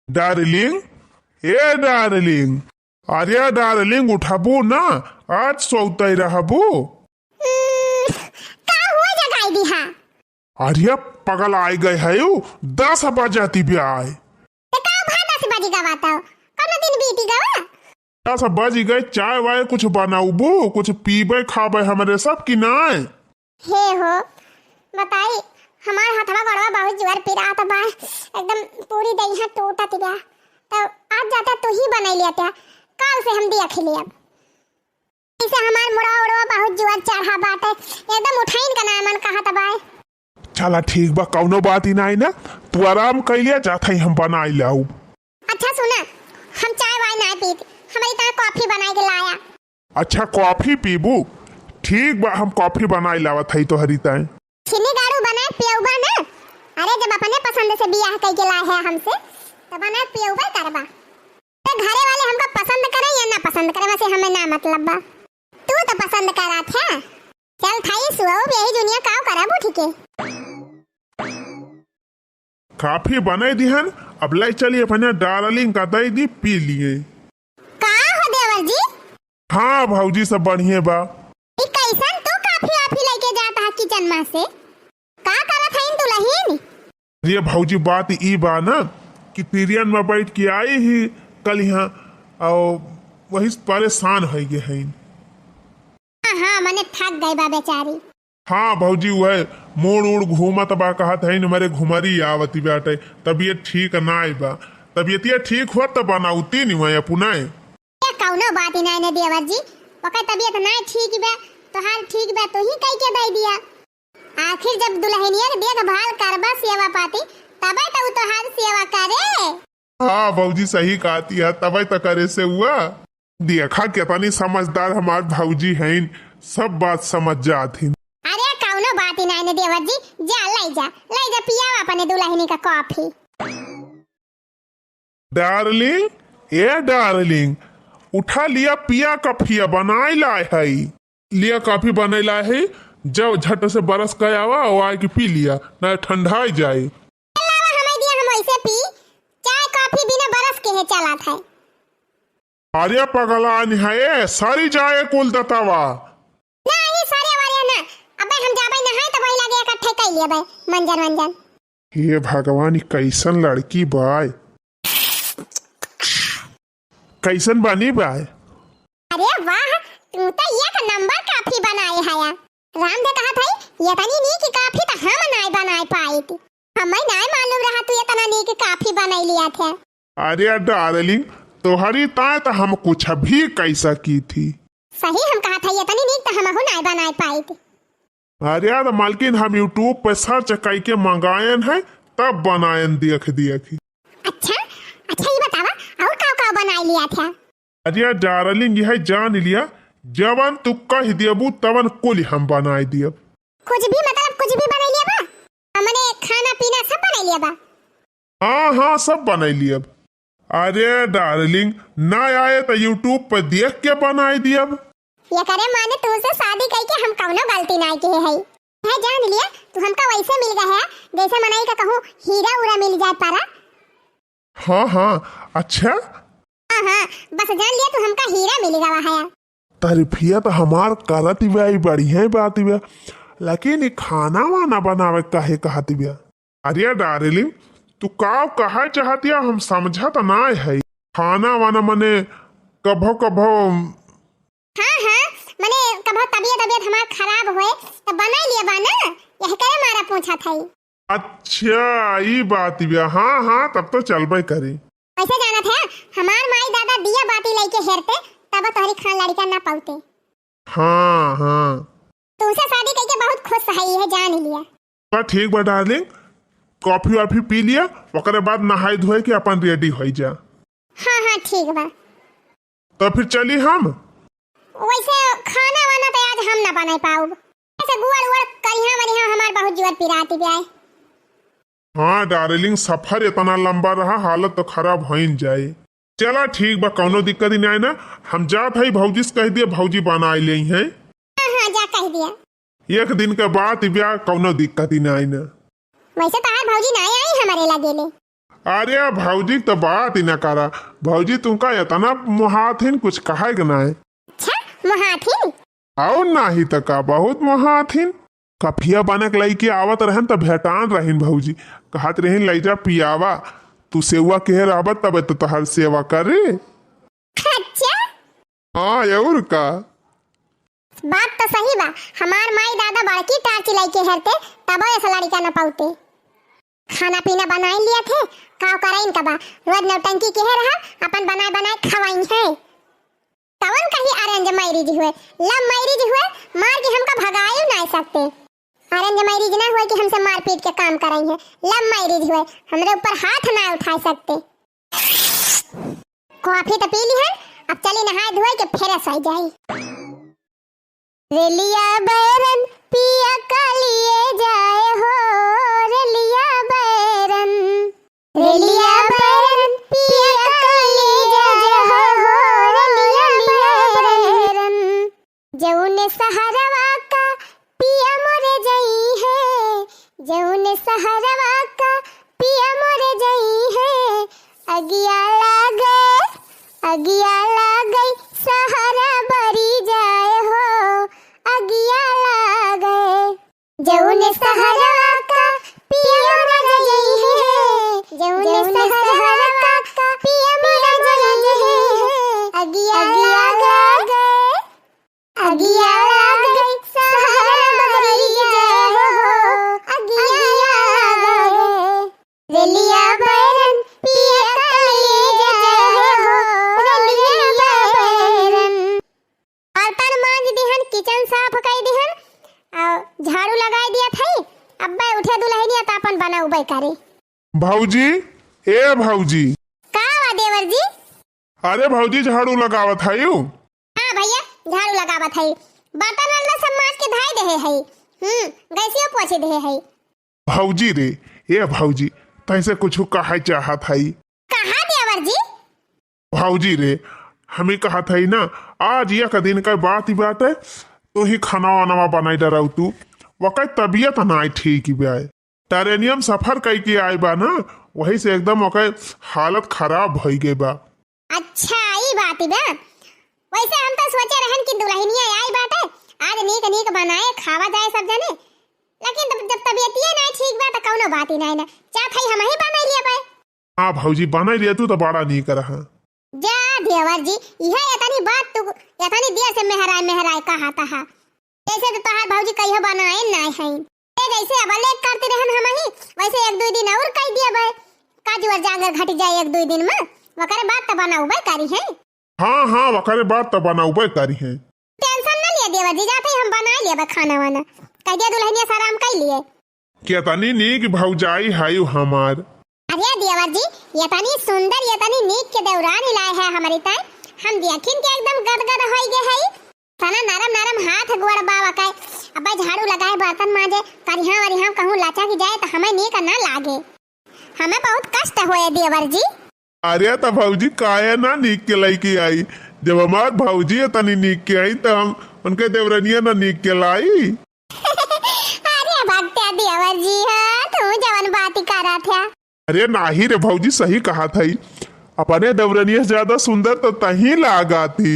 Darling, ए darling, अरे darling उठाबू ना, आज सोते रहबू। का हुआ जगाई दी हा? अरे पगल आई गए है 10 बजाती भी आए। ते का भा 10 बजे गवाता हो? कौन दिन बीती गवा? 10 बज गए, चाय वाय कुछ बनाऊबू, कुछ पीबे खाबे हमरे सब की नाय। हे हो बताई, हमार हथवा गड़वा बहुत जुआर पिरा था बा, एकदम पूरी दही टूटत गया। तो आज जाता तो ही बनाई लिया, कल से हम दिया खिलिया। इसे हमार मुड़ा उड़वा बहुत जुआर चढ़ा बाटे, एकदम उठाइन का नाम मन कहा तबाय। चला ठीक बा, कौनो बात ही नहीं ना, तू आराम कर लिया, जाता ही हम बनाई लाऊ। अच्छा सुना, हम चाय वाय ना पीते, हमारी तरह कॉफी बनाई के लाया। अच्छा कॉफी पीबू, ठीक बा, हम कॉफी बनाई लावत है तो हरी ताई। चीनी गाड़ू बनाए पियौबा ना? अरे जब अपने पसंद से बियाह कई के लाए है हमसे, तो बनाए पियौबा करबा। तो घरे वाले हमको पसंद करे या ना पसंद करे, वैसे हमें ना मतलब बा। तू तो पसंद करा था, चल थाई सुओ यही दुनिया काव कराबू ठीक है। काफी बनाई दिहन, अब लाई चलिए अपने डार्लिंग का दई दी पी लिए। का हो देवर जी? हाँ भौजी सब बढ़िया बा। ई कैसन तू काफी आफी लेके जाता है किचन में से? का करत हईन दुल्हन? ये भौजी बात ई बा ना कि पीरियन में बैठ के आई ही कल यहाँ, और वही परेशान हो गए हैं। हाँ मने थक गई बा बेचारी। हाँ भौजी वह मोड़ उड़ घूमत बा, कहत है मेरे घुमरी आवती बाटे, तबीयत ठीक ना आई बा, तबीयत ठीक हुआ तब बनाउती नहीं वह पुनाए। ये कौनो बात ही नहीं ने देवर जी, ओकर तबीयत ना ठीक बा, तो हाल ठीक बा तो ही कह के दे दिया। आखिर जब दुल्हनिया के देखभाल करबा सेवा पाती, तबे तो तो हाल सेवा करे। हाँ भौजी सही कहती है, तबे तो करे से हुआ। देखा कितनी समझदार हमार भौजी हैं, सब बात समझ जाती। अरे कौनो बात ही नहीं ने देवर जी, जा ले जा पिया अपने दुल्हनी का कॉफी। डार्लिंग, ए डार्लिंग, उठा लिया पिया कॉफी बनाई लाए है, लिया कॉफी बनाई लाए है, जब झट से बरस के आवा और आके पी लिया, ना ठंडा जाए। हमें दिया हम ऐसे पी, चाय कॉफी बिना बरस के है चला था। अरे पगला है सारी जाए कुल दतावा। नहीं सारे वाले ना, अबे हम जाबे नहाए तो वही लगे इकट्ठे कर लिए बे मंजन मंजन। हे भगवान, कैसन लड़की बाय, कैसन बनी बाय। अरे वाह, तू तो एक नंबर काफी बनाए है यार। राम ने कहा था ये तनी नी की काफी तो हम नहीं बनाए पाई थी, हमें नहीं मालूम रहा तू ये तना नी की काफी बनाई लिया था। अरे डार्लिंग, तोहरी ताय तो हम कुछ भी कैसा की थी। सही हम कहा था ये तनी नी तो हम हो नहीं बनाए पाई थी। अरे यार मालकिन, हम यूट्यूब पे सर्च करके मंगायन है, तब बनायन देख दिया। अच्छा अच्छा ये बतावा और का बनाई लिया था? अरे डार्लिंग यह जान लिया, जवन तू कह देबू तवन कुल हम बनाए दियब। कुछ भी मतलब कुछ भी बनाई लिया बा? हमने खाना पीना सब बनाई लिया बा? हाँ हाँ सब बनाई लियब। अरे डार्लिंग, ना आए तो यूट्यूब पर देख के बनाए दियब। ये करे माने तुमसे शादी करके हम कौनो गलती नहीं की है जान लिया, तू हमका वैसे मिल गया है जैसे मनाई का कहूँ हीरा उरा मिल जाए पारा। हाँ हाँ अच्छा, हाँ हाँ बस जान लिया तू हमका हीरा मिल गया है। तारीफिया तो हमार करत ही बढ़िया बात ही, लेकिन ये खाना वाना बनावे काहे कहती बिया। अरे डार्लिंग, तू का कहा चाहती है हम समझा तो ना है। खाना वाना मने कभो कभो, हाँ हाँ मने कभो तबीयत हमार खराब होए तो बनाई लिया बा ना, यह करे मारा पूछा था। अच्छा ये बात बिया, हाँ हाँ तब तो चलबे करी। ऐसे जाना था हमार माई दादा दिया बाती लेके हेरते, तब तोहरी खान लड़का ना पाउते। हाँ हाँ तुमसे शादी करके बहुत खुश है जान लिया। बा ठीक बा डार्लिंग, कॉफी वाफी पी लिया, ओकरे बाद नहाई धोए के अपन रेडी हो जा। हाँ हाँ ठीक बा। तो फिर चली हम। वैसे खाना वाना तो आज हम ना बनाई पाऊब, ऐसे गुड़ उड़ करिहा मरिहा हमार बहुत जुआर पिराती बियाए। हाँ डार्लिंग, सफर इतना लंबा रहा, हालत तो खराब हो जाए। चला ठीक बा, कौनो दिक्कत ही नहीं ना, हम जात है भौजी से कह दिए, भौजी बना ले हैं। हाँ हाँ जा कह दिया। एक दिन के बाद ब्याह, कौनो दिक्कत ही नहीं ना। वैसे तो आज भौजी नहीं आई हमारे लगे ले। अरे भौजी तो बात ही न करा। भौजी तुमका इतना महाथिन कुछ कहा कि ना है। अच्छा महाथिन और नाही त का बहुत महाथिन। कफिया बनक लईके आवत रहन त भेटान रहिन भौजी, कहत रहिन लईजा पियावा, तू सेवा के रहबत तब तो तहर सेवा करे। अच्छा हाँ और का बात तो सही बा। हमार माई दादा बड़की टार्च लईके हेरते तब ऐसा लड़का न पाउते। खाना पीना बनाई लिए थे, काव कराइन का बा रोज नौटंकी के रहा, अपन बनाए बनाए खवाई है। कवन कहीं अरेंज मैरिज हुए, लव मैरिज हुए, मार के हमका भगाए ना सकते। अरेंज मैरिज ना हुए कि हमसे मार पीट के काम कराई है। लव मैरिज हुए, हमरे ऊपर हाथ ना उठा सकते। कॉफी तो पी ली है, अब चली नहाए धोए के फ्रेश हो जाई। रेलिया बैरन पिया का लिए जाए हो, रेलिया बैरन, रेलिया बैरन पिया का लिए जाए हो, रेलिया बैरन। जौने सहारवा का पिया मोरे जई है, जौने सहारवा का पिया मोरे जई है। अगिया लागे सहारा बरी जाए हो, अगिया लागे। जौने सहारवा का पिया मोरे जई है, जौने सहारवा का पिया मोरे जई है। अगिया लागे, अगिया लागे सहारा बरी जाए हो, अगिया लागे। रेलिया बैरन पिया का लिए जाए हो, रेलिया बैरन। बर्तन मांज दिहन, किचन साफ कर दिहन और झाड़ू लगाई दिया थई। अब्बा उठे दुल्हनिया त अपन बनाउबे करे। भौजी, ए भौजी। का वा देवर जी? अरे भौजी झाड़ू लगावत है यू। हां भैया झाड़ू लगावत हई, बर्तन अल्लाह सब मांज के धाई देहे हई। गैसियो पोछे देहे हई। भौजी रे, ए भौजी तैसे कुछ कहा चाहत है। कहा देवर जी? भौजी रे, हमें कहत है ना, आज एक दिन का बात ही बात है, तो ही खाना वाना बनाई डराऊ तू। वक़्त तबीयत ना ठीक बा, ट्रेनियम सफर कई के आए बा ना, वही से एकदम वक़्त हालत खराब हो गई बा। अच्छा ई बात बा। वैसे हम तो सोचे रहन कि दुल्हनिया आई बाटे, आज नीक नीक बनाए खावा जाए सब जने। लेकिन जब तबीयत ही नहीं ठीक बा त कौनो बात ही नहीं ना, चाहत हई हम ही बनाई लिया बा। हाँ भौजी बनाई लिया तू तो बड़ा नहीं कर रहा। जा देवर जी, यह इतनी बात तू इतनी देर से मेहराय मेहराय कहा था। ऐसे तो तोहार भौजी कहियो बनाए नहीं है। ए जैसे अब लेक करते रहन हम ही, वैसे एक दो दिन और कह दिया बा। काजू और जागर घट जाए एक दो दिन में, वकरे बात त बनाउबे करी है। हाँ हाँ वकरे बात तो बनाउबे करी है। टेंशन न लिया देवर जी, जाते ही हम बना लिया खाना वाना। कह दिया दुल्हनिया सारा हम कर लिए। कितनी नीक भौजाई है हमार। अरे देवर जी, ये तनी सुंदर ये तनी नीक के दौरान लाए है हमारी ताई। हम देखिन के एकदम गदगद होई गे है। तना नरम नरम हाथ गोड़ बावा का। अब झाड़ू लगाए बर्तन मांजे करिहा वरिहा कहूं लाचा की जाए तो हमें नीक ना लागे। हमें बहुत कष्ट होए देवर जी। अरे तो भौजी काहे ना नीक के लईकी आई। जब हमार भौजी तनी नीक के आई तो हम उनके देवरनिया ना नीक के लाई। अरे भक्त्या देवर जी, हां तू जवन बात करा था। अरे नाही रे भौजी सही कहा था, अपने देवरनिया से ज्यादा सुंदर तो तही लागा थी।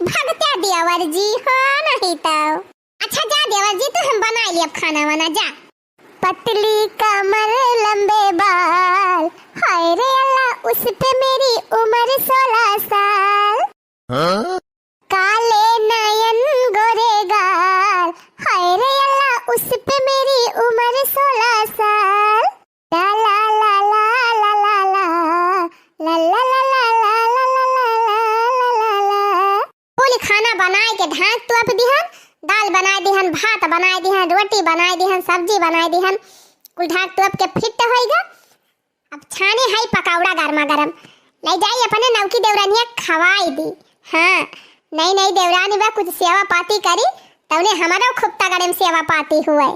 भक्त्या देवर जी, हाँ नहीं तो। अच्छा जा देवर जी, तो हम बना लिए अब खाना वाना जा। पतली कमर लंबे बाल, हाय रे अल्लाह उस पे मेरी उम्र 16 साल। हाँ? काले नयन गोरे गाल, हाय रे अल्लाह उस पे मेरी उम्र 16 साल। ला ला ला ला ला ला ला ला ला ला ला ला ला ला ला। बोली खाना बनाए के ढाक तो अब दिहन, दाल बनाए दिहन, भात बनाए दिहन, रोटी बनाए दिहन, सब्जी बनाए दिहन, कुल ढाक तो अब के फिट होएगा। अब छाने है पकौड़ा गरमा गरम ले जाई अपने नौकी देवरानिया खवाई दी। हाँ नहीं नहीं देवरानी बा कुछ सेवा पाती करी तवने हमारा खूब तगड़े में सेवा पाती हुए।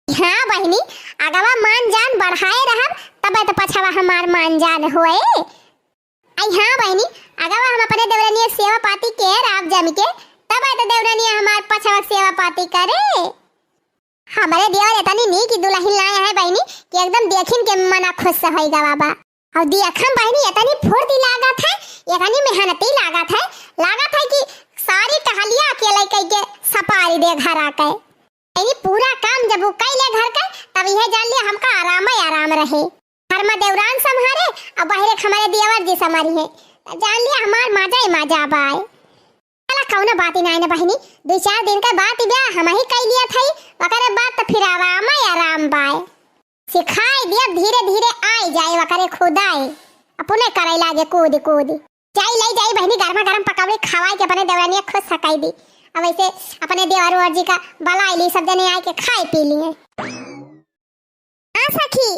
हाँ बहनी, अगवा मान जान बढ़ाए रहब तब तो पछवा हमार मान जान हुए। आई हाँ बहनी, अगवा हम अपने देवरानिया सेवा पाती के राब जम के तब तो देवरानिया हमार पछवा सेवा पाती करे। हमारे देवर इतनी नी की दुल्हन लाए है बहनी कि एकदम देखिन के मना खुश होइगा बाबा। और देखम बहनी इतनी फुर्ती लागत है, इतनी मेहनती लागत है कि सारी टहलिया अकेले कई के सपारी दे घर आके। यानी पूरा काम जब वो कैले घर का तब यह जान लिया हमका आराम ही आराम रहे। घर में देवरान संभारे और बाहर हमारे देवर जी संभारी है, जान लिया हमार माजा ही माजा बाय। चला कौन बात ही नहीं ना बहनी, 2-4 दिन का बात ही हम ही कह लिया था, वकरे बात तो फिर आराम ही आराम बाय। सिखाई दिया धीरे धीरे आई जाए वकरे खुद आए अपने करे लागे कूद जाई लाई जाई बहनी गर्मा गर्म पकावे खवाई के अपने देवरानिया खुद सकाई दी। अब ऐसे अपने देवर जी का बलाई ली, सब जने आए के खाए पी लिए। हाँ सखी,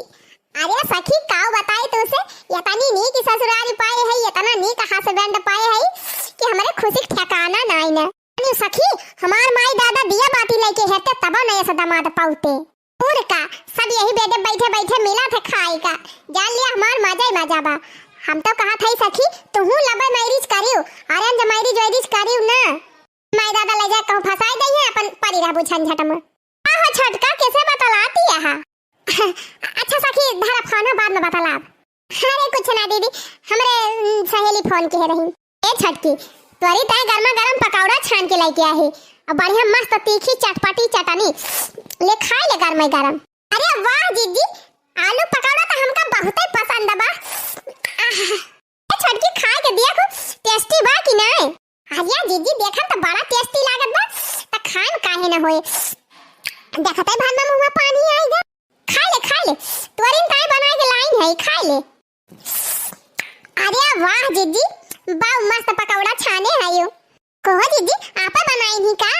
अरे सखी काव बताई तुसे इतनी नी की ससुरारी पाए है, इतना नी का हस्बैंड पाए है कि हमारे खुशी ठिकाना नहीं ना। अरे सखी हमार माई दादा दिया बाती लेके हेते तब नए से दामाद पाउते और का सब यही बेटे बैठे मिला थे खाई का, जान लिया हमार मजा ही मजा बा। हम तो कहा था सखी तू लबे मैरिज करियो, अरे हम मैरिज करियो ना, माई दादा ले जा कहूं फसाई दई है अपन परी रहबू झंझट में। आहो छटका कैसे बतलाती है। अच्छा सखी धरा फोन बाद में बतला। अरे कुछ ना दीदी, हमरे सहेली फोन के रही। ए छटकी तोरी ताई गर्मा गरम पकौड़ा छान के लेके आई और बढ़िया मस्त तीखी चटपटी चटनी ले खाए ले गरम गरम। अरे वाह जीजी, आलू पकौड़ा तो हमका बहुत ही पसंद बा। छटकी खा के देखो टेस्टी बा कि नहीं। अरे जीजी देखन तो बड़ा टेस्टी लागत बा, त खान काहे ना होए। देखते भान में मुंह में पानी आएगा। खा ले तोरिन काय बना के लाइन है, खा ले। अरे वाह जीजी, बा मस्त पकौड़ा छाने है यो। कहो जीजी आप बनाई ही का?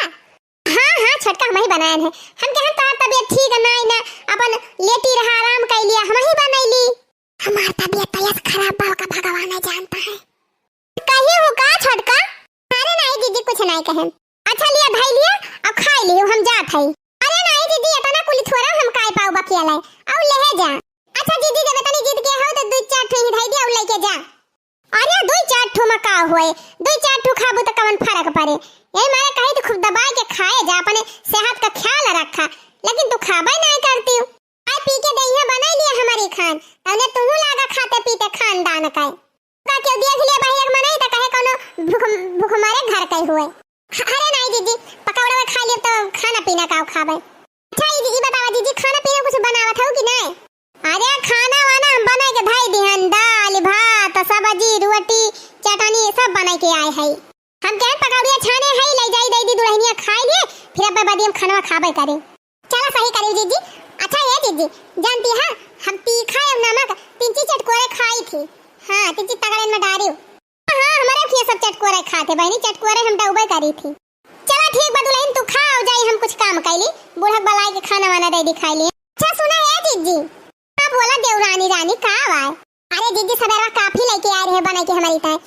हाँ छटका हम ही बनाए हैं। हम कहन तो तबीयत ठीक नहीं ना, अपन लेटी रहा आराम कर लिया, हम ही बनैली। हमार तबीयत खराब बा का भगवान जानता है। कहिए हो का छटका? अरे नहीं जीजी कुछ नहीं कहन। अच्छा लिया भाई लिया अब खा लियो, हम जात है। अरे नहीं जीजी इतना कुल थोड़ा हम काय पाऊ बकिया लाई और ले जा। अच्छा जीजी जब इतनी जिद के हो तो 2-4 ठो ही धाई दे और लेके जा। अरे 2-4 ठो में का होए, 2-4 ठो खाबू तो कवन फर्क पड़े। ये मारे कहे तो खूब दबा के खाए जा, अपने सेहत का ख्याल रखा, लेकिन तू खाबा नहीं करती हो। आए पी के दहिया बना लिया हमारी खान, तने तू लागा खाते पीते खानदान का का क्यों देख लिया बाहर मनाई त कहे कोनो भूख मारे घर के हुए। अरे नहीं जीजी पकौड़ा में खा लियो तो खाना पीना का खाबे। अच्छा ये बतावा जीजी खाना पीना कुछ बनावत हो कि नहीं? अरे खाना वाना हम बना के भाई दिहन, दाल भात सब्जी रोटी चटनी सब बना के आए है। हम क्या पकौड़िया छाने है ले जाई दई दी दुल्हनिया खाई ले, फिर अब बाद हम खाना खाबे करे। चलो सही करी जीजी। अच्छा ये जीजी जानती है हम तीखा और नमक 3 चटकोरे खाई थी। हां 3 तगड़े में डारी। हां हमारे फिर सब चटकोरे खाते बहनी, चटकोरे हम डूबे करी थी। चलो ठीक बा दुल्हन तू खा और जाई, हम कुछ काम कैली बूढ़ा बलाई के खाना वाना दे दी खाई ले। अच्छा सुना है जीजी, अब बोला देवरानी रानी का आए। अरे जीजी सवेरा काफी लेके आए रहे बना के हमारी ताई,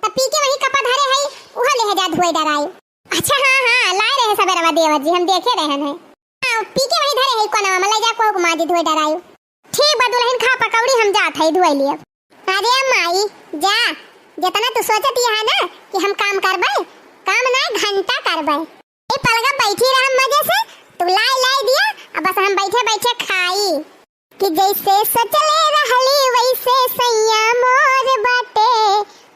तब पी के वही कपा धरे है उहा ले जा धोए डराई। अच्छा हां लाए रहे सवेरा देवर जी हम देखे रहे हैं। हां पी के वही धरे है कोना में ले जा को माजी धोए डराई। ठीक बा दुल्हन खा पकौड़ी हम जात है धोए लिए। अरे माई जा, जितना तू सोचती है ना कि हम काम करबे, काम ना घंटा करबे। ए पलगा बैठी रह मजे से, तू लाई दिया अब बस हम बैठे खाई कि जैसे सचले रहली वैसे सैया मोर बाटे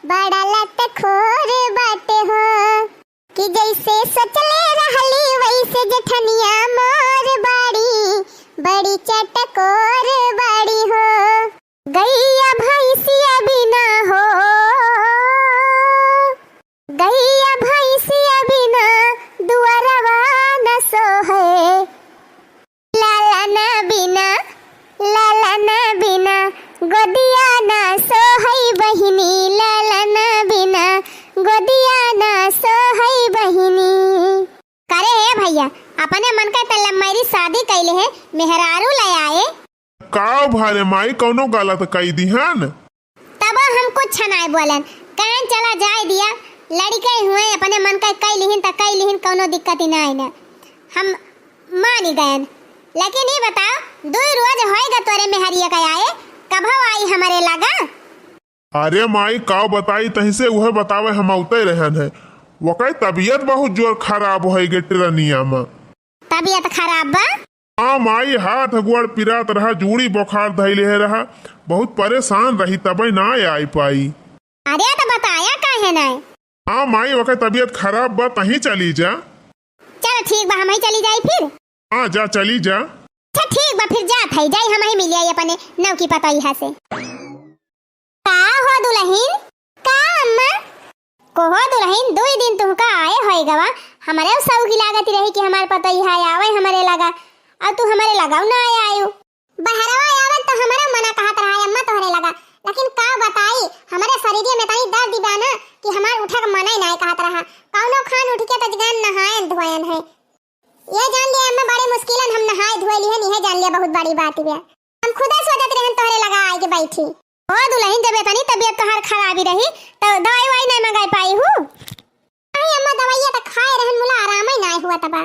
बड़ा लत खोर बाटे हो, कि जैसे सचले रहली वैसे जेठनिया मोर बाड़ी बड़ी चटकोर बाड़ी हो। गैया भैंसिया बिना हो, गैया भैंसिया बिना दुआरवा न सोहे, लाला न बिना गोदिया ना सोहई बहिनी, लाला न बिना गोदिया ना सोहई बहिनी। करे हे भैया अपने मन का तल्ला मेरी शादी कैले है मेहरारू ले आए का भारे माई कौनो गलत कई दिहन। तब हम कुछ नहीं बोलन, कहन चला जाए दिया लड़के हुए अपने मन का कई लिहिन त कई लिहिन कोनो दिक्कत ही नहीं ना, हम मान गए। लेकिन ये बताओ 2 रोज होएगा तोरे मेहरिया का आए, कब आई हमारे लगा? अरे माई का बताई तही से उहे बतावे हम औते रहन है, वकई तबीयत बहुत जोर खराब होई गे ट्रेनिया में। तबीयत खराब बा? हाँ माई, हाथ गोड़ पिरात रहा, जूड़ी बुखार धैले रहा, बहुत परेशान रही, तब ना आई पाई। अरे तो बताया काहे ना? हाँ माई, वक्त तबीयत खराब बा, तहीं चली जा। चलो ठीक बा, हम ही चली जाई फिर। हाँ जा, चली जा। अच्छा ठीक बा, फिर जा थई जाई, हम ही मिल आई अपने नव की पता यहाँ से। का हो दुल्हन? का अम्मा? कोहो दुल्हन, 2 दिन तुमका आए होई गवा, हमारे सब की लागत रही कि हमारे पता ही है आवे हमारे लगा, और तू हमारे लगाऊ ना आयो। बहरवा आवत तो हमारा मना कहत रहा अम्मा तोहरे लगा, लेकिन का बताई हमारे शरीर में तनी दर्द दिबा ना कि हमार उठक मना ही नहीं कहत रहा। कौनो खान उठ के तजगन नहायन धोयन है, ये जान लिया अम्मा, बड़े मुश्किलन हम नहाए धोए लिए, नहीं जान लिया, बहुत बड़ी बात है। हम खुदा सोचत रहन तोहरे लगा आए के बैठी। ओ दुल्हन, जब तनी तबीयत तोहार खराबी रही तो दवाई वाई नहीं मंगाई पाई हूँ। अरे अम्मा, दवाइया तो खाए रहन, मुला आराम ही नहीं हुआ तबा।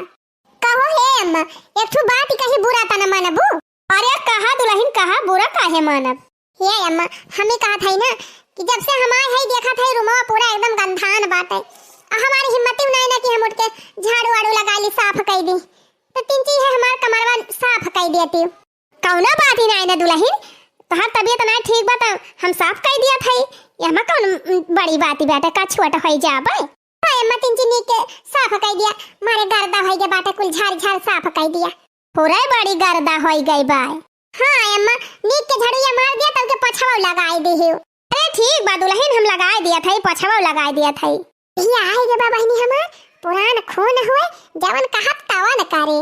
कहो हे अम्मा, एक ठो बात कहीं बुरा तना मानबू? अरे कहा दुल्हन, कहा बुरा काहे मानब? हे अम्मा, हमें कहा था ना कि जब से हमारे है देखा था रूमवा पूरा एकदम गंधान बात है, हमारी हिम्मत ही नहीं ना कि हम उठ के झाड़ू वाड़ू लगा ली, साफ कर दी, तो 3 चीज है हमार कमरवा साफ कर देती। कौनो बात ही नहीं ना दुल्हन, तोहार तबीयत नहीं ठीक बा तो हम साफ कर दिया था, ये हम कौन बड़ी बात ही बात है, का छोटा हो जाबे। हां अम्मा, 3 चीज नीक के साफ कर दिया, मारे गर्दा हो गया बाटे, कुल झाड़ झाड़ साफ कर दिया, पूरा बड़ी गर्दा हो गई बा। हां अम्मा, नीक के झाड़ूया मार दिया तब के पछवा लगाई देहियो। अरे ठीक बा दुल्हन, हम लगा दिया था, पछवा लगा दिया था। ये आई गे बहनी, हमार पुरान खून हुए, जवन कहत तवा न करे।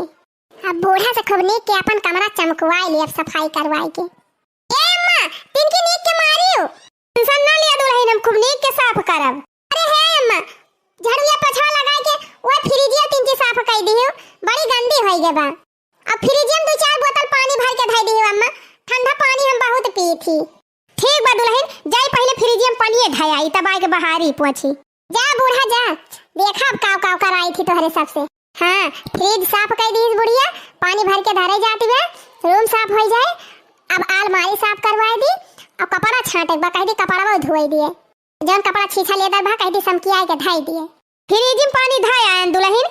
अब बूढ़ा से खूब नीक के अपन कमरा चमकवाई लिए, सफाई करवाई के। ए अम्मा, तिनकी नीक के मारियो, टेंशन ना लिया दुल्हन, हम खूब नीक के साफ करब। अरे हे अम्मा, झाड़ूया पछवा लगाई के वो फ्रिजिया 3 चीज साफ कर दियो, बड़ी गंदी होई गे बा। अब फ्रिजिया में 2-4 बोतल पानी भर के धई दियो अम्मा, ठंडा पानी हम बहुत पी थी। ठीक बा दुल्हन, जाई पहले फ्रिजिया में पानी धई आई, तब आके बहारी पहुंची। जा बूढ़ा जा, देखा अब काव काव कराई थी तोहरे सबसे। हाँ, फ्रिज साफ कर दी बुढ़िया, पानी भर के धरे जाती है, रूम साफ हो जाए। अब अलमारी साफ करवाई दी, अब कपड़ा छाटे बा, कह दी कपड़ा वो धोई दिए, जौन कपड़ा छीछा लेदर बा कह दी समकिया के धई दिए। फ्रिज में पानी धय आन दुल्हन,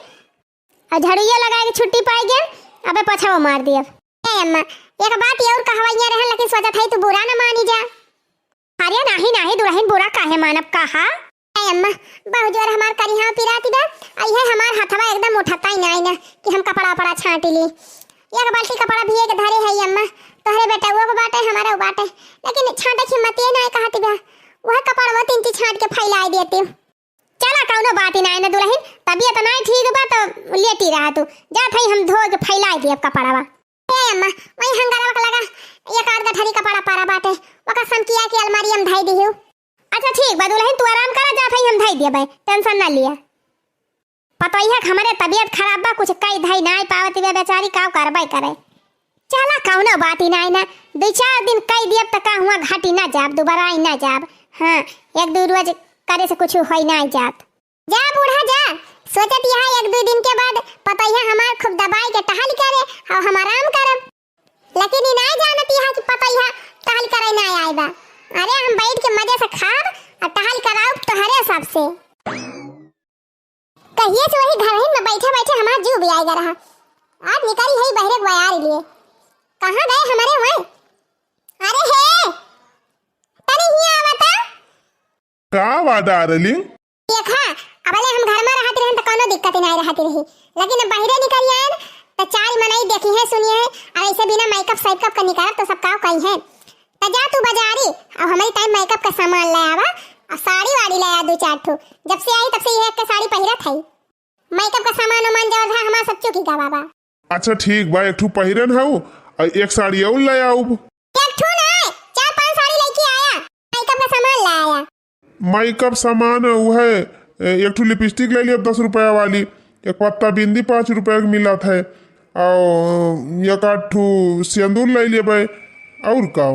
और झाड़ूया लगा के छुट्टी पाई गए, अबे पछवा मार दिए। ए अम्मा, एक बात और कहवाइया रहे, लेकिन सोचत है तू बुरा ना मानी जा। अरे नहीं नहीं दुल्हन, बुरा काहे मानब, कहा अम्मा, बहुत जोर हमार करिहा पिराती बा, आई है हमार हथवा एकदम उठता ही नहीं ना कि हम कपड़ा पड़ा छाट ली। एक बाल्टी कपड़ा भी एक धरे है अम्मा, तोहरे बेटा वो को बाटे, हमारा वो बाटे, लेकिन छाटे की हिम्मत ही नहीं कहती बा, वह कपड़ा वो 3 चीज छाट के फैला देती। चला कौनो बात ही नहीं ना दुल्हन, तबीयत नहीं ठीक बा तो लेटी रहा तू, जा थई हम धो के फैला दिए कपड़ावा। ए अम्मा, वही हंगारा का लगा एक आध गठरी कपड़ा पारा बाटे, वका समकिया के अलमारी हम धई दियो। अच्छा ठीक बा दुल्हन, तू आराम करा, जा थई हम धई दिए भाई, टेंशन ना लिया। पता ही है हमारे तबीयत खराब बा, कुछ कई धई नहीं पावती बे बेचारी, का करबई करे। चला कौनो बात ही नहीं ना, 2-4 दिन कई दिए तक का हुआ घाटी ना जाब, दोबारा ही ना जाब। हां, 1-2 रोज करे से कुछ होई ना जात। जा बूढ़ा जा, सोचत यहां 1-2 दिन के बाद पता ही हमार खूब दबाई के टहल करे और हम आराम करब, लेकिन ई नहीं जानत यहां कि पता ही टहल करे ना आए बा। अरे हम बैठ के मजे से खाब और टहल कराओ तोहरे हिसाब से। कहिए से वही घर में बैठे बैठे हमारा जीव भी आएगा रहा, आज निकली है बहरे ग्वायार लिए, कहां गए हमारे वहां? अरे हे तनी हिया आवता का बा डार्लिंग? देखा, अबले हम घर में रहती रहन त कोनो दिक्कत नहीं रहती रही, लेकिन अब बहरे निकल आए तो चाल मनाई देखी है सुनी है, और ऐसे बिना मेकअप सेकअप का निकाल तो सब का कही है। तो जा तू बाजारी और हमारी टाइम मेकअप का सामान ले आवा, और साड़ी वाड़ी ले आ 2-4 ठो, जब से आई तब से ये एक के साड़ी पहिरत है, मेकअप का सामान मन जो था हमारा सब चुकी का बाबा। अच्छा ठीक बा, एक ठो पहिरन हूं और एक साड़ी और ले आऊ। एक ठो ना 4-5 साड़ी लेके आया, मेकअप का सामान ले आया। मेकअप सामान वो है, एक ठो लिपस्टिक ले लिया 10 रुपया वाली, एक पत्ता बिंदी 5 रुपया की मिला था, और एक आठ ठो सिंदूर ले लिया भाई, और का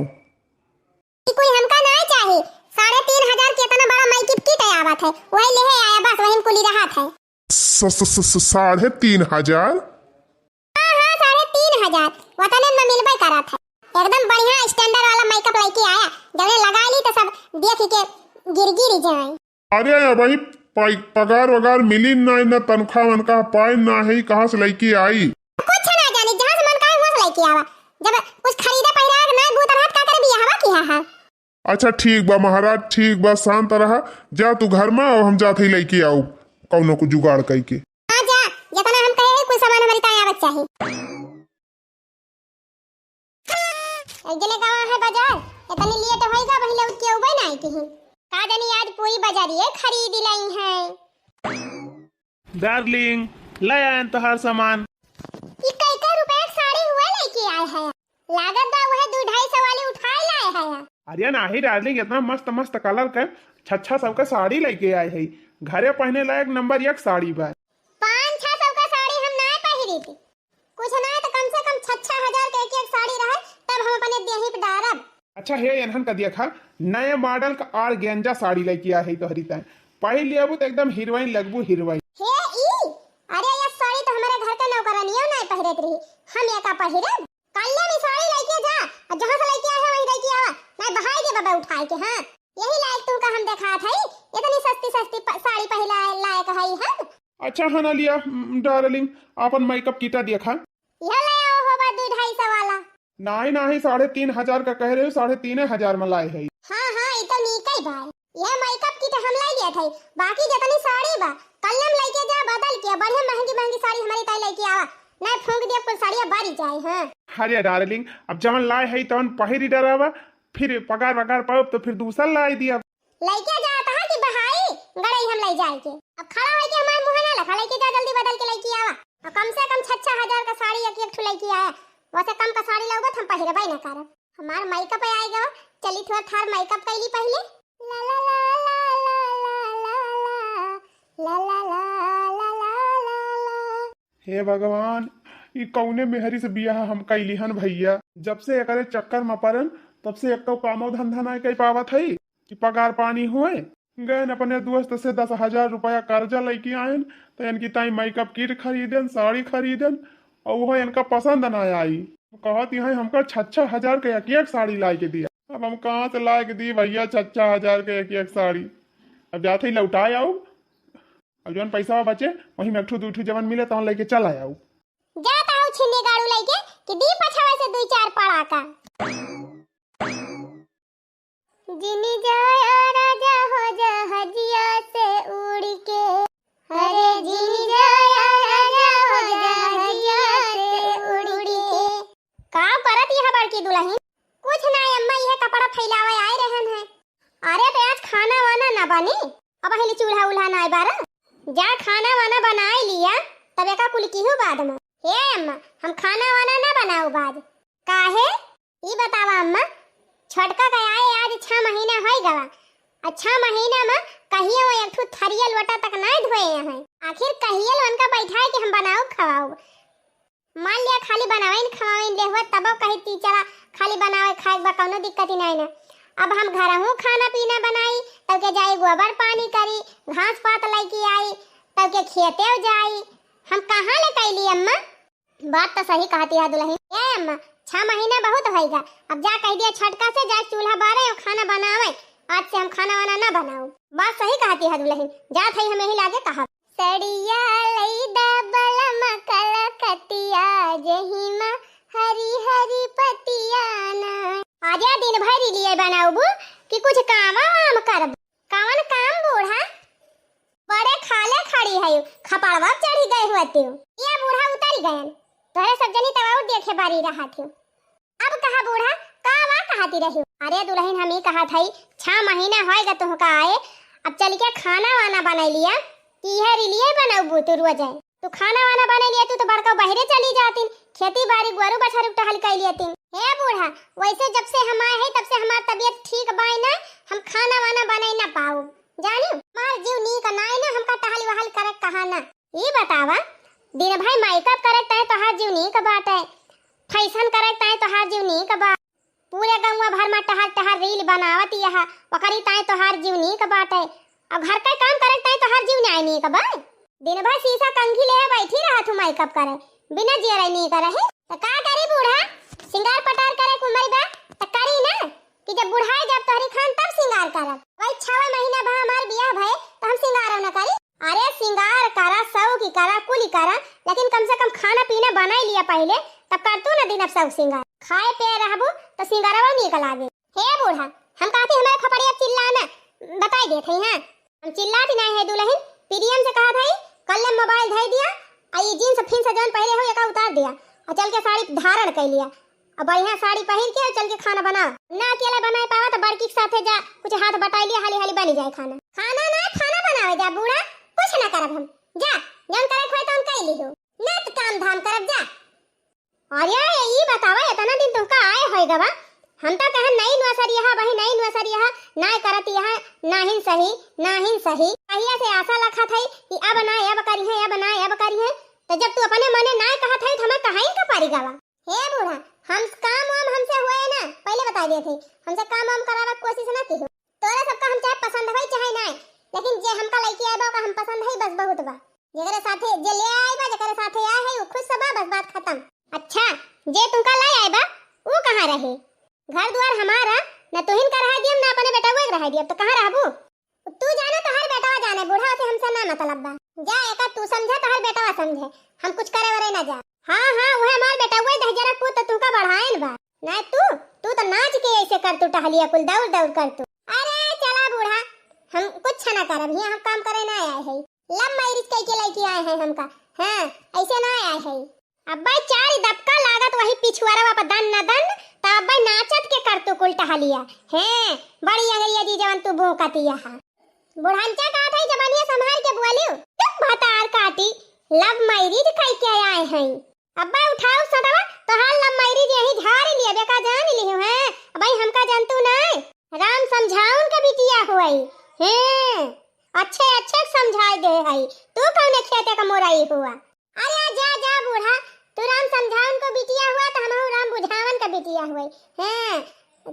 कोई हमका नहीं चाहिए, 3,500 के इतना बड़ा मेकअप किट आवत है, वही ले आया बस, वही कुली रहा था। 3,500? हां हां 3,500 वतन में मिलबे करा था, एकदम बढ़िया स्टैंडर्ड वाला मेकअप लेके आया, जब लगा ली तो सब देख के गिर जाए। अरे भाई पगार वगार मिली ना, तनख्वाह वनख्वाह पाए ना है, कहाँ से लेके आई? कुछ ना जाने, जहाँ से मन का लेके आवा। जब कुछ खरीदे पहले ना गूत रहत का करे बिया हवा की हा। अच्छा ठीक बा महाराज, ठीक बा, शांत रहा। जा तू घर में और हम जाते ही लेके आओ कौनो को जुगाड़ कई के। हां जा, जितना हम कहे कुछ सामान हमारी ताई आवत चाहिए। एक जने गावा है बाजार, इतनी लिए तो होइगा पहले उठ के उबे नहीं की। का जानी आज पूरी बाजारिए खरीद लाई है। डार्लिंग ले आए तोहार सामान। ई कई रुपए एक साड़ी हुआ लेके आए हैं। लागत दा वह 2-250 वाली उठाए लाए हैं। अरे नाही डार्लिंग, इतना मस्त मस्त कलर के छच्छा सबका साड़ी लेके आए है। घरे पहने लायक नंबर 1 साड़ी बा। 5-600 का साड़ी हम ना पहिरी थी। कुछ ना तो कम से कम 6-6 हजार के एक साड़ी रहे तब हम अपने देही पे डारब। अच्छा हे एनहन का देखा नए मॉडल का ऑर्गेंजा साड़ी लेके आए है तोहरी तन। पहन लियाबू तो एकदम हीरोइन लगबू हीरोइन। हे ई, अरे ये साड़ी तो हमारे घर का नौकरानियों नहीं पहिरत रही। हम ये का पहिरब? कल्ले में साड़ी लेके जा और जहां से लेके आए वहीं लेके आवा। मैं बहाई दे बाबा उठाए के। हां यही लायक तू का हम देखा था। इतनी सस्ती सस्ती साड़ी पहला लायक है हम। अच्छा हना लिया डार्लिंग, अपन मेकअप किटा देखा। यह ले आओ होबा 2-250 वाला। नहीं नहीं 3,500 का कह रहे हो, 3,500 में लाए है। हां हां ई तो नीक ही भाई। यह मेकअप किट हम ले गए थे। बाकी जितनी साड़ी बा कल्लम लेके जा बदल के बढ़िया महंगी महंगी साड़ी हमारी ताई लेके आवा। नहीं फूंक दिया कुल साड़ियां बारी जाए। हां अरे डार्लिंग, अब जवन लाए है तवन पहिरी डरावा, फिर पगार वगार पाओ तो फिर दूसरा लाई दिया। लेके जाता है कि बहाई गड़ई हम ले जाए के। अब खड़ा होके हमारे मुंह ना लखा लेके जा जल्दी बदल के लेके आवा। और कम से कम 6-6 हजार का साड़ी एक ठो लेके आया। वैसे कम का साड़ी लगो हम पहिरबई ना करब। हमार मेकअप आएगा, चली थोड़ा थार मेकअप कैली पहले। ला ला ला ला ला ला ला ला ला ला। हे भगवान, ई कौने मेहरी से बियाह हम कैलिहन भैया। जब से एकरे चक्कर में पड़न तब से एक तो कामो धंधा नहीं कर पावत है कि पगार पानी हुए। गए अपने दोस्त से 10,000 रुपया कर्जा लेके आयन तो इनकी ताई मेकअप किट खरीदन, साड़ी खरीदन और वह इनका पसंद ना आई। कहती है हमका 6,000 के एक साड़ी ला के दिया। अब हम कहाँ से ला के दी भैया 6,000 के एक साड़ी। अब जाते ही लौटाए आओ। अब जवन पैसा बचे वही में 1-2 जवन मिले तो लेके चला आओ। जाता हूँ छिन्नी गाड़ू लेके कि दी पछावे से 2-4 पड़ा का। जिनी जाया राजा हो जहाजिया से उड़ के। अरे जिनी जाया राजा हो जहाजिया से उड़ के। का करत यह बड़की दुल्हन? कुछ ना अम्मा यह कपड़ा फैलावे आए रहन है। अरे तो आज खाना वाना ना बनी। अब पहले चूल्हा उल्हा ना बारा। जा खाना वाना बनाए लिया तब एका कुल की हूँ बाद में। हे अम्मा हम खाना वाना ना बनाऊ बाद। काहे? ई बतावा अम्मा, छटका का आए आज 6 महीना हो गवा। 6 महीना में कहिए वो एक ठो थरिया लोटा तक नहीं धोए हैं। आखिर कहिए उनका बैठाए कि हम बनाओ खवाओ। मान लिया खाली बनावे न खवावे ले हुआ तब कही ती चला खाली बनावे खाए बा कोनो दिक्कत ही नहीं ना। अब हम घर हूँ खाना पीना बनाई तब के जाई गोबर पानी करी घास पात लेके आई तब के खेते जाई। हम कहाँ ले कैली अम्मा? बात तो सही कहती है दुल्हन। ए अम्मा 6 महीना बहुत होएगा। अब जा कह दिया छटका से जा चूल्हा बारे और खाना बनावे। आज से हम खाना वाना ना बनाओ। बात सही कहती है दुल्हन। जा थई हमें ही लागे कहा सड़िया लईदा बलम कलकतिया जहिमा हरी हरी पतिया ना। आजा दिन भर लिए बनाऊबू कि कुछ काम वाम करब। कौन काम बूढ़ा? बड़े खाले खड़ी है खपाड़वा चढ़ी गए हुए तू। ये बूढ़ा उतर गए तोरे सब जनी तवाउ देखे बारी रहा थी। अब कहा बूढ़ा का वा कहती रही? अरे दुल्हन हम ही कहा थई 6 महीना होएगा तुमका आए। अब चल के खाना वाना बना लिया कि यह लिए बनाऊ तू रोज है। तू खाना वाना बना लिया तू तो बड़का बहरे चली जाती खेती बाड़ी गोरु बछरू टहल कर लियती। हे बूढ़ा वैसे जब से हम आए हैं तब से हमार तबीयत ठीक बाई ना हम खाना वाना बनाई ना पाऊ। जानी मार जीव नी का नाई ना हमका टहल वहल करे कहा ना। ये बतावा दिन भाई मेकअप करत है तो हर जीव नी का बात है। फैशन करत है तो हर जीव नी का बात। पूरे गांव भर में टहल टहल रील बनावत यह वकरी ताए तो हर जीव नी का बात है। अब घर का काम करत है तो हर जीव नाई नी का बात। दिन भर शीशा कंघी ले बैठी रहा तू मेकअप करे बिना जियरा नहीं करे है तो का करी बूढ़ा? सिंगार पटार करे कुमारी बा तो करी ना कि जब बुढ़ाए जब तोहरी खान तब सिंगार करब। वही 6 महीना भा हमार बियाह भए तो हम सिंगार ना करी। अरे सिंगार करा सब की करा कुली करा लेकिन कम से कम खाना पीना बना लिया पहले तब करतू ना दिन अब सब सिंगार खाए पे रहबू तो सिंगारवा निकल आगे। हे बूढ़ा हम कहते हमारे खपड़िया चिल्लाना बताई देते हैं हम चिल्लाती नहीं है दुल्हन पीडीएम से कहा था कल मोबाइल धर दिया आई जींस फिन से जौन पहले हो एका उतार दिया और चल के साड़ी धारण कर लिया अब बढ़िया साड़ी पहन के चल के खाना बनाओ ना अकेले बनाए पावा तो बड़की के साथे जा कुछ हाथ बटाई लिया हाली हाली बनी जाए खाना खाना ना खाना बनावे जा बूढ़ा कुछ ना करब हम जा जौन करे खोए तो हम कह ली हो ना तो काम धाम करब जा। और ये बतावा इतना दिन तुमका आए होय गवा हम तो कहे नहीं नौसर यहाँ वही नहीं नौसर यहाँ ना करत यहाँ नाहिन सही कहिया से आशा रखा था कि अब ना अब करी है अब करी है तो जब तू अपने मने ना कहा था तो हमें कहाई का पारी गावा। हे बूढ़ा हम काम वाम हमसे हुए ना पहले बता दिए थे हमसे काम वाम करावा कोशिश ना की हो तोरा सबका हम चाहे पसंद होई चाहे ना लेकिन जे हमका लइके आइबा का हम पसंद है बस बहुत बा जेकरे साथे जे ले आइबा जेकरे साथे आए है वो खुश सबा बस बात खत्म। अच्छा जे तुमका ले आइबा वो कहां रहे घर द्वार हमारा न तुहिन का रह दियम ना अपने बेटा को रह दियम तो कहां रहबू तू जाना तो हर बेटा जाने बूढ़ा से हमसे ना मतलब बा जा एका तू समझे तो हर बेटा समझे हम कुछ करे वरे ना जा। हां वो हमार बेटा वो दहजरा पुत तू का बढ़ाएल बा ना तू तो नाच के ऐसे कर तू टहलिया कुल दौड़ कर तू अरे चला बूढ़ा हम कुछ ना करब हियां हम काम करे ना आए है लव मैरिज कई के लइकी आए हैं हमका हां ऐसे ना आए है अब्बा चार दबका लागत वही पिछुआरा पर दन न दन तब अब्बा नाचत के कर तू कुल टहलिया हैं बड़ी अंगरिया दी जवन तू भूकतिया हा बुढ़ांचा का था जवानिया संभाल के बोलियो चुप भतार काटी लव मैरिज कई के आए हैं अब्बा उठाओ सदवा तो हाल लव मैरिज यही झाड़ लिया बेका जान लियो है भाई हमका जानतू नहीं राम समझाउन के बिटिया होई हैं अच्छे समझाई दे है तू कौन खेते का मोराई हुआ अरे जा बूढ़ा तू राम समझाउन को बिटिया हुआ तो हम राम बुझावन का बिटिया हुई हैं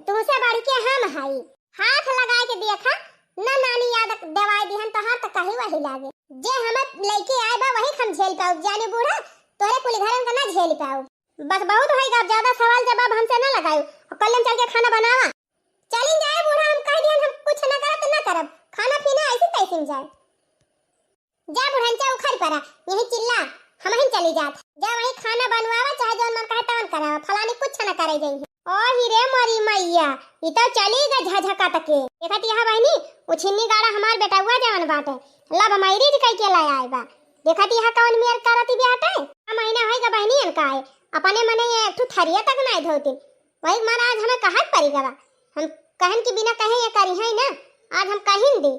तुमसे बढ़ के हम हई हाथ लगा के देखा ना नानी याद दवाई दिहन तो हाथ कहीं वही लागे जे हम लइके आए बा वही हम झेल पाऊ जाने बूढ़ा तोरे कुल घरन का ना झेल पाऊ बस बहुत होई गा ज्यादा सवाल जवाब हमसे ना लगायो और कल चल के खाना बनावा चलिन जाए बूढ़ा हम कह दिहन हम कुछ ना करब तो ना करब खाना पीना ऐसे तैसे जाए जा बुढ़ांचा उखड़ पड़ा यही चिल्ला हम ही चली जात जा वही खाना बनवावा चाहे जौन मन कहे तवन करावा फलानी कुछ ना करे जाई ओ हीरे मरी मैया ई तो चली गा झझका तके देखत यहां बहनी उछिन्नी गाड़ा हमार बेटा हुआ जवन बाटे लब मैरिज कई के लाया आइबा देखत यहां कौन मेर करती बेटा आ महीना होई गा बहनी अन काए अपने मने एक ठू थरिया तक ना धोती वही मार आज हमें कहत परी गवा हम कहन के बिना कहे ये करी है ना आज हम कहिन दे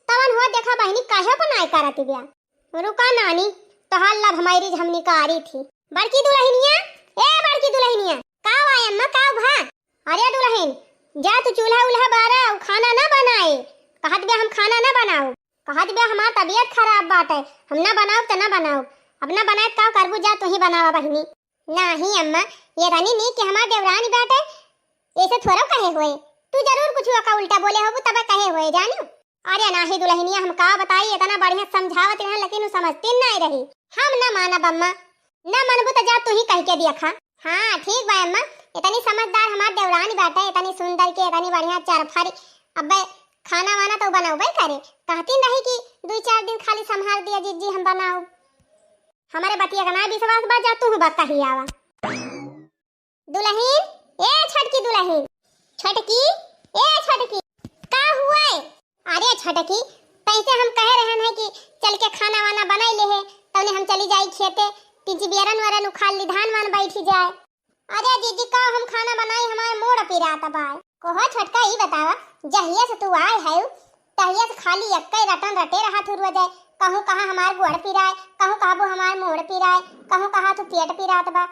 तवन हो देखा बहनी काहे पर नाय करती बिया रुका नानी तो हाल लब मैरिज हमनी का आ रही थी बड़की दुल्हनिया काव आय अम्मा काव भा अरे दुल्हन जा तू चूल्हा उल्हा बारा और खाना ना बनाए कहत बे हम खाना ना बनाओ कहत बे हमार तबीयत खराब बाटे हम ना बनाओ तो ना बनाओ अब ना बनाए का करबू जा तू ही बनावा बहनी नहीं अम्मा ये रानी नी कि हमार देवरानी बाटे ऐसे थोड़ा कहे हुए तू जरूर कुछ का उल्टा बोले होबू तब कहे हुए जानो अरे नाही दुल्हनिया हम का बताई इतना बढ़िया समझावत रहे लेकिन उ समझती नहीं रही हम ना मानब अम्मा ना मानबू तो जा तू ही कह के देखा हाँ ठीक बा अम्मा इतनी समझदार हमार देवरानी बाटे इतनी सुंदर के इतनी बढ़िया चरफरी अब खाना वाना तो बनाओ करे कहती नहीं कि 2-4 दिन खाली संभाल दिया जीजी हम बनाओ हमारे बतिया का ना विश्वास बा जा तू बता ही आवा दुल्हन ए छटकी दुल्हन छटकी ए छटकी का हुआ है अरे छटकी कैसे हम कह रहे हैं कि चल के खाना वाना बनाई ले है तने हम चली जाई खेते तीजी बियरन वरन उखाड़ ली धान मान बैठी जाए अरे जीजी का हम खाना बनाई हमारे मोड़ पिराता बाय कोहो छटका ही बतावा जहिया से तू आए है तहिया से खाली एक्के रटन रटे रहा थुर जाए कहूं कहां हमार गोड़ पिराए कहूं कहां हमार मोड़ पिराए कहूं कहां तू पेट पिरात बा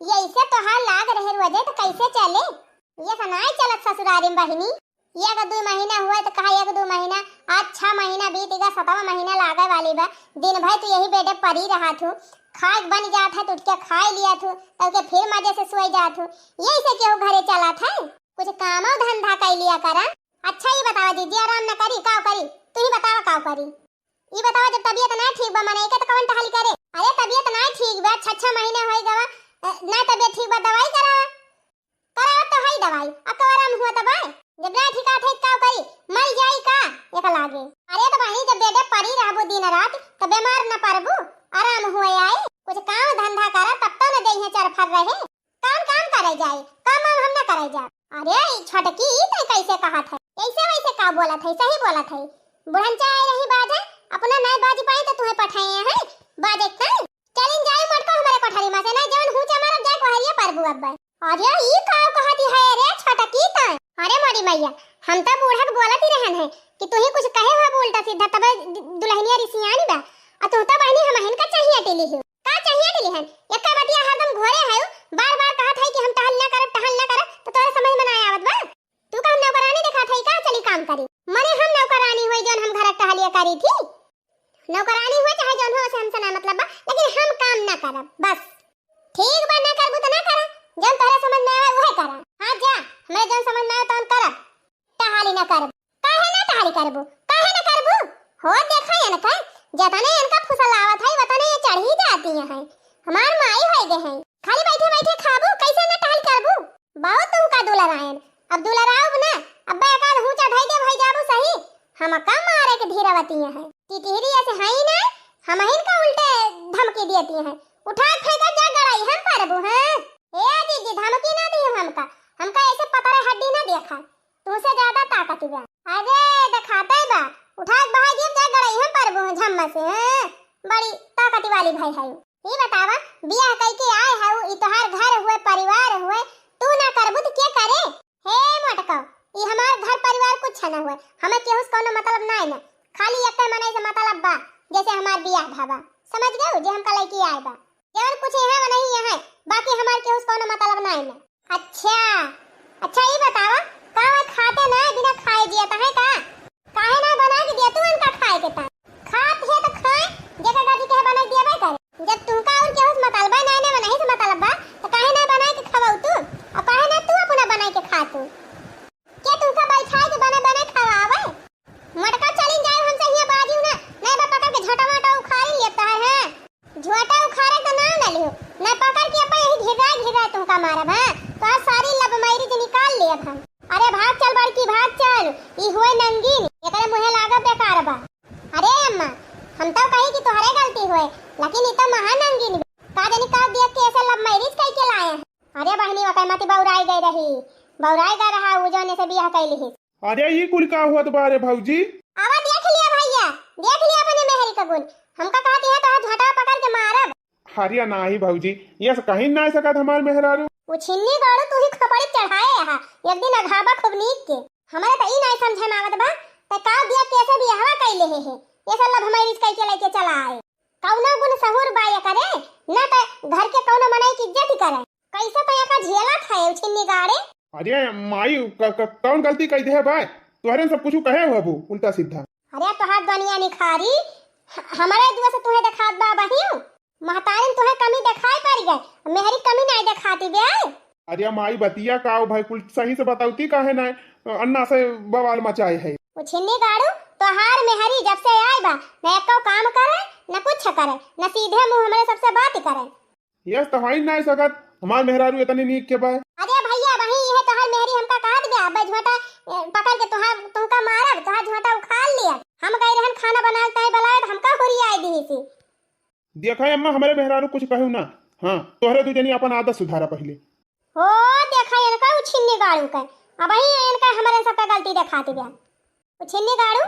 ये ऐसे तो हाल लाग रहे रुजे तो कैसे चले ये सनाई चलत ससुरारी में बहिनी ये का 2 महीना हुआ तो कहा 1-2 महीना आज 6 महीना बीत गया 7वां महीना लागे वाली बा दिन भर तू यही बेटे पड़ी रहा थू खाक बन जात है तो उठ के खाए लिया थू तब के फिर मजे से सोई जात हूँ यही से क्यों घरे चला था कुछ काम धंधा कर लिया करा अच्छा ये बतावा दीदी आराम न करी काव करी तू ही बतावा काव करी ये बतावा जब तबीयत ना ठीक बा मने के तो कौन टहल करे अरे तबीयत ना ठीक बा 6 महीने होई गवा ना तबीयत ठीक बा दवाई करा तो है दवाई अब तो आराम हुआ तब जब ना ठीक आथे काव करी मर जाई का एक लागे अरे तो भाई जब बेटे पड़ी रहबो दिन रात तो बीमार न पड़बू आराम हुए आए कुछ काम धंधा करा तब तो न देही चरफर रहे करे जाए, काम हम ना करे जा। अरे ई छोटकी ई तो कैसे कहा था, ऐसे वैसे का बोला था, सही बोला था। बुढ़न चाहे रही बाजा अपना नहीं बाजी पाई तो तुम्हें पठाए हैं बाजे का। चलिन जाए मटको हमारे कोठरी में से ना जवन हूं हमारा जाए कोहरिया परबू अब्बा। अरे ई का कहती है रे छोटकी ता। अरे मोरी मैया हम तो बूढ़ा के बोलत ही रहन है कि तू ही कुछ कहे हो उल्टा सीधा, तब दुल्हनिया रिसियानी बा आ तू तो बहनी हमहन का चाहिए टेली हो का चाहिए टेली हन एक बतिया हरदम घोरे है, बार बार कहत है कि हम टहल ना कर तो तोरे समझ में ना आवत बा। तू का हम नौकरानी देखा था का चली काम करी, मने हम नौकरानी होई जौन हम घर टहलिया करी थी। नौकरानी हो चाहे जौन हो से हमसे ना मतलब बा, लेकिन हम काम ना करब बस। ठीक बा, ना करबू तो ना करा, जौन तोरे समझ में आवे वही करा। हां जा, हमें जौन समझ में आवे तो हम करब, टहली ना करब। काहे ना टहली करबू, काहे ना करबू हो देखा है ना का जतने इनका फुसल आवत है वतने ये चढ़ी जाती है। हमार माई होई गे हैं, खाली बैठे बैठे खाबू, कैसे ना टहल करबू। बहुत तुम का दुलरायन, अब दुलराव ना अब्बा एकाल हूं चढ़ाई दे भाई जाबू सही, हम का मारे के धीरवती है टिटहरी ऐसे है ही ना, हम इनका उल्टे धमकी देती है। उठा फेंका जा गड़ाई हम परबू हैं। ए दीदी धमकी ना दी हमका ऐसे पता है हड्डी ना देखा, तुमसे ज्यादा ताकत बा। अरे दिखाता है बा, उठा भाई जीव जा गड़ाई हम परबू झम्मा से हैं, बड़ी ताकत वाली भाई है। ये बतावा बियाह कई के आए है ई तोहार घर हुए परिवार हुए, तू ना करबू तो के करे। हे मोटका ई हमार घर परिवार कुछ ना हुए, हमें केहू से कोनो मतलब ना है ना, खाली एक मने से मतलब बा जैसे हमार बियाह भाबा, समझ गए जे हमका लड़की आए बा जवन कुछ है नहीं है, बाकी हमार केहू से कोनो मतलब ना है ना। अच्छा ये बतावा का खाते ना बिना खाए दिया है का, काहे ना बना के दिया तू उनका खाए के ता खात है तो खाए जगह गाड़ी के बना दिया भाई कर। जब तुमका और केहू से मतलब ना नहीं से मतलब बा तो काहे ना बना के खवाऊ तू, और काहे ना तू अपना बना के खा तू के तुमका बैठाए के बना खवावे। मटका चली जाए हमसे ये बाजू ना नहीं बा पकड़ के झोटा मोटा उखाड़ लेता है, झोटा उखाड़े तो ना लियो ना पकड़ के अपन यही घिरा तुमका मारब है तो सारी लब मारी से निकाल लेब हम। अरे भाग चल बड़की भाग चल, ई होए नंगीन एकरे मुहे लागा बेकार बा। अरे अम्मा हम तो कही कि तोहरे गलती होए, लेकिन ई तो महा नंगीन का जानी का देख के ऐसे लब मैरिज कई के लाए हैं। अरे बहनी वकई मती बौराई गई रही, बौराई गा रहा उ जने से बियाह कैली ही। अरे ये कुल का हुआ तुम्हारे भौजी? आवा देख लिया भैया, देख लिया अपने मेहरी का गुण, हमका कहती है तो झोटा पकड़ के मारब। हरिया ना ही भौजी, ये कहीं ना सकत हमार मेहरारू। वो छिन्नी गाड़ू तू ही खपड़ी चढ़ाए है एक दिन अघाबा खूब नीक के, हमारे तो ई नहीं समझे में आवत बा त का दिया कैसे बियाह कैले है ये सब लब हमारी कई के लेके चला आए। कौनो गुण सहूर बाय करे ना त घर के कौनो मनाई की इज्जत करे, कैसे तो का झेला खाए छिन्नी गाड़े। अरे माई कौन गलती कई दे भाई, तोहरे सब कुछ कहे हो बू उल्टा सीधा। अरे तोहार दुनिया निखारी हमारे दुआ से तुहे दिखात बा बहियो, महतारिन तुहे कमी दिखाई पड़ गए, मेहरी कमी नहीं दिखाती बे। अरे माई बतिया का भाई कुल सही से बताऊती काहे ना अन्ना से बवाल मचाए है। वो छिन्नी गाड़ू तोहार मेहरी जब से आई बा न एको काम करे न कुछ करे न सीधे मुंह हमारे सबसे बात करे। यस तो हाई ना सकत हमार मेहरारू इतनी नीक के बा। अरे भैया वही ये तोहार मेहरी हमका कहत बे अब झोटा पकड़ के तुमका मारब, तोहार झोटा उखाड़ लिया। हम गई रहन खाना बनाए तय बलाए हमका होरी आई दी सी। देखा अम्मा हमारे मेहरारू कुछ कहू ना, हां तोहरे तू जनी अपन आदत सुधारा पहले। हो देखा इनका छिन्नी गाड़ू के अब ही इनका हमारे सब का गलती दिखाती बे। छिन्नी गाड़ू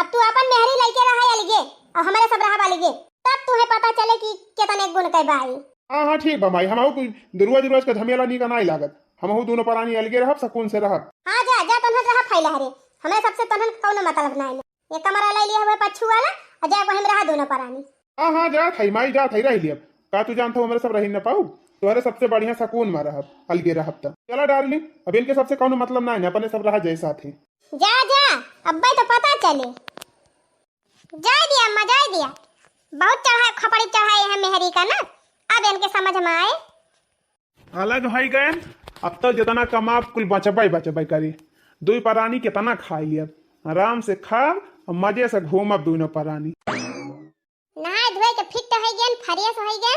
अब तू अपन मेहरी लइके रहा अलगे और हमारे सब रहा अलगे, तब तुम्हें पता चले कि कितने गुण के बाई। हां ठीक बा माई, हमहु कोई रोज का झमेला नी का नहीं लागत, हमहु दोनों प्राणी अलगे रहब सकून से रहब। हां जा जा तन्हन रहा फैला हरे, हमें सबसे तन्हन कौनो मतलब नहीं, ये कमरा ले लिया हुए पछू वाला और जा वहीं रहा दोनों प्राणी। हां जा थई माई जा थई रह लियब का तू जानत हो हमारे सब रही न पाऊ, तोहरे सबसे बढ़िया सकून में रहब अलगे रहब त। चला डार्लिंग अब इनके सबसे कौनो मतलब नहीं, अपने सब रहा जैसा थे। जा जा अब्बा तो पता चले, जाय दिया अम्मा जाय दिया, बहुत चढ़ा खपड़ी चढ़ाए हैं मेहरी का ना, अब इनके समझ में आए। अलग भाई गए अब तो जितना कमा कुल बचबाई करी, दुई प्राणी कितना खाई लियब, आराम से खाब और मजे से घूमब दोनों प्राणी। नहाए धोए के फिट हो गए फ्रेश हो गए।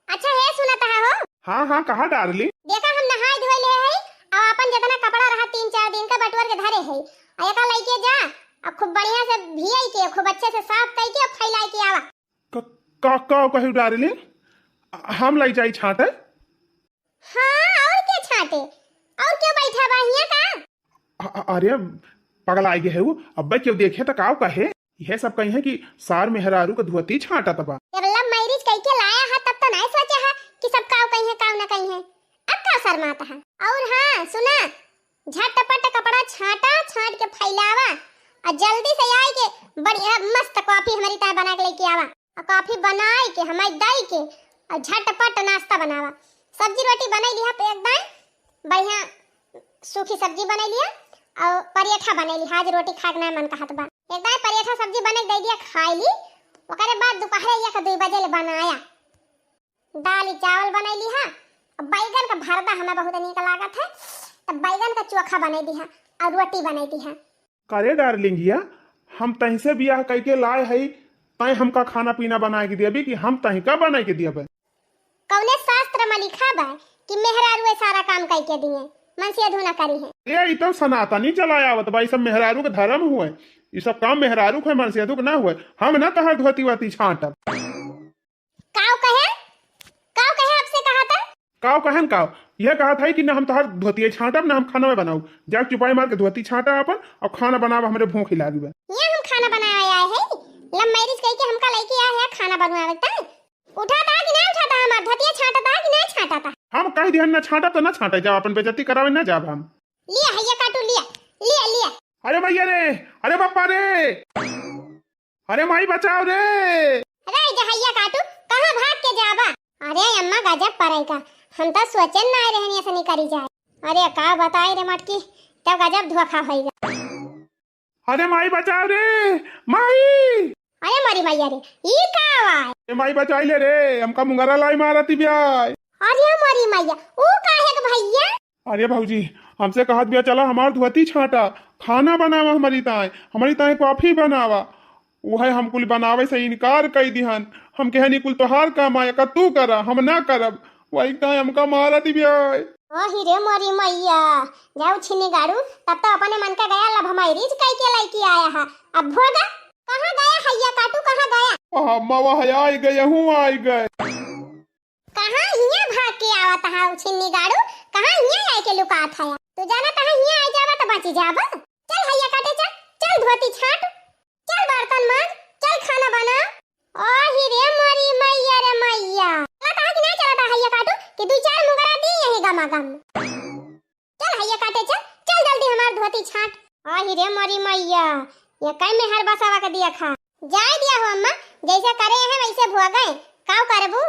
अच्छा है सुनता है हो? हाँ कहा डार्लिंग? देखा हम नहाए धोए ले है और अपन जितना कपड़ा रहा 3-4 दिन का बटवर के धरे है, एका लइके जा अब खूब बढ़िया से भियाई के खूब अच्छे से साफ करके और फैलाई के आवा। का कहू डार्लिंग हम लाई जाई छाटे? हाँ और के बाटे। और क्यों बैठा बा हिया का? अरे पगल आई गए है वो, अब क्यों देखे तो काव कहे यह सब कही है कि सार मेहरारू का धोती छाटा तबा। जब लव मैरिज कह के लाया है तब तो नहीं सोचा है कि सब काव कहीं है काव ना कहीं है। अब का शर्माता है। और हाँ सुना, झटपट कपड़ा छाटा, छाट के फैलावा और जल्दी से आए के बढ़िया मस्त कॉफी हमारी तरह बना के लेके आवा। और कॉफी बनाए के हमारी दई के और झटपट नाश्ता बनावा। सब्जी रोटी बनाई लिया पे एकदम बढ़िया, सूखी सब्जी बनाई लिया और पराठा बनाई लिया। आज रोटी खाना मन कहत बा, एकदम पराठा सब्जी बने दे दिया खाई ली। ओकरे बाद दोपहर या 2 बजे ले बनाया, दाल चावल बनाई लिया। बैगन का भरता हमें बहुत नीक लागत है, तब बैगन का चोखा बनाई दिया और रोटी बनाई दिया। करे डार्लिंगिया, हम तहीं से बियाह कह के लाए है, तय हमका खाना पीना बना के दिया कि हम तहीं का बना के दिया। कौने शास्त्र में लिखा बा कि मेहरारू सारा काम कह के दिए, मन से अधूना करी है। ये तो सनातनी चलाया आवत भाई, सब मेहरारू का धर्म हुए, ये सब काम मेहरारू को मन से अधूक ना हुए। हम ना तहर धोती वाती छाटब। काव कहे आपसे कहा था? काव कहन काव यह कहा था कि ना हम तहर धोती छाटब ना हम खाना में बनाऊ। जा चुपाई मार के धोती छाटा अपन और खाना बनाव, हमरे भूख लागी बा। ये हम खाना बनाया आए है, लव मैरिज कह के हमका लेके आए है खाना बनवावे ता। उठाता कि ना उठाता, हमार धोती छाटता कि ना छाटता? हम कह दिहन ना छाटब तो ना छाटे, जा अपन बेइज्जती करावे ना जाब हम। लिया हैया काटू, लिया लिया लिया। अरे भैया रे, अरे बापा रे, अरे माई बचाओ रे। अरे जहैया काटू, कहां भाग के जाबा? अरे अम्मा गजब पराई का, हम तो सोचन ना रहनी ऐसा नहीं करी जाए। अरे का बताई रे मटकी, तब गजब धोखा होइगा। अरे माई बचाओ रे, माई। अरे मरी मैया रे, ई का आवाज? ए माई बचाई ले रे, हमका मुंगरा लाई मारती ब्याय। अरे मरी मैया, ओ काहे के भैया? अरे भाऊजी, हमसे कहत बिया चला हमार धोती छाटा, खाना बनावा हमारी ताए कॉफी बनावा। वह हम कुल बनावे से इनकार कई दिहन। हम कहनी कुल तोहार काम आया का तू करा, हम ना करब। वही ताए हमका मारा दिया। ओही रे मरी मैया, जाऊ छिनी गाड़ू, तब तो अपने मन का गया लव मैरिज कह के लेके आया है। अब भोगा कहां गया हैया काटू, कहां गया? अम्मा वह आई गए, हूँ आई गए। कहां हिया भाग के आवत है छिन्नी गाड़ू, कहां हिया आए के लुकात है? तू जाना कहां हिया आई जावा तो बची जाबा। चल हैया काटे, चल चल धोती छाट, चल बर्तन मांज, चल खाना बना। ओही रे मरी मैया रे मैया, चला कहां कि नहीं चला हैया काटू कि 2-4 मुंगरा दी यही गमा गम। चल हैया काटे, चल चल जल्दी हमार धोती छाट। ओही रे मरी मैया, ये कई में हर बसावा के दिया खा जाए दिया हो अम्मा, जैसे करे हैं वैसे भोगे, काव करबू।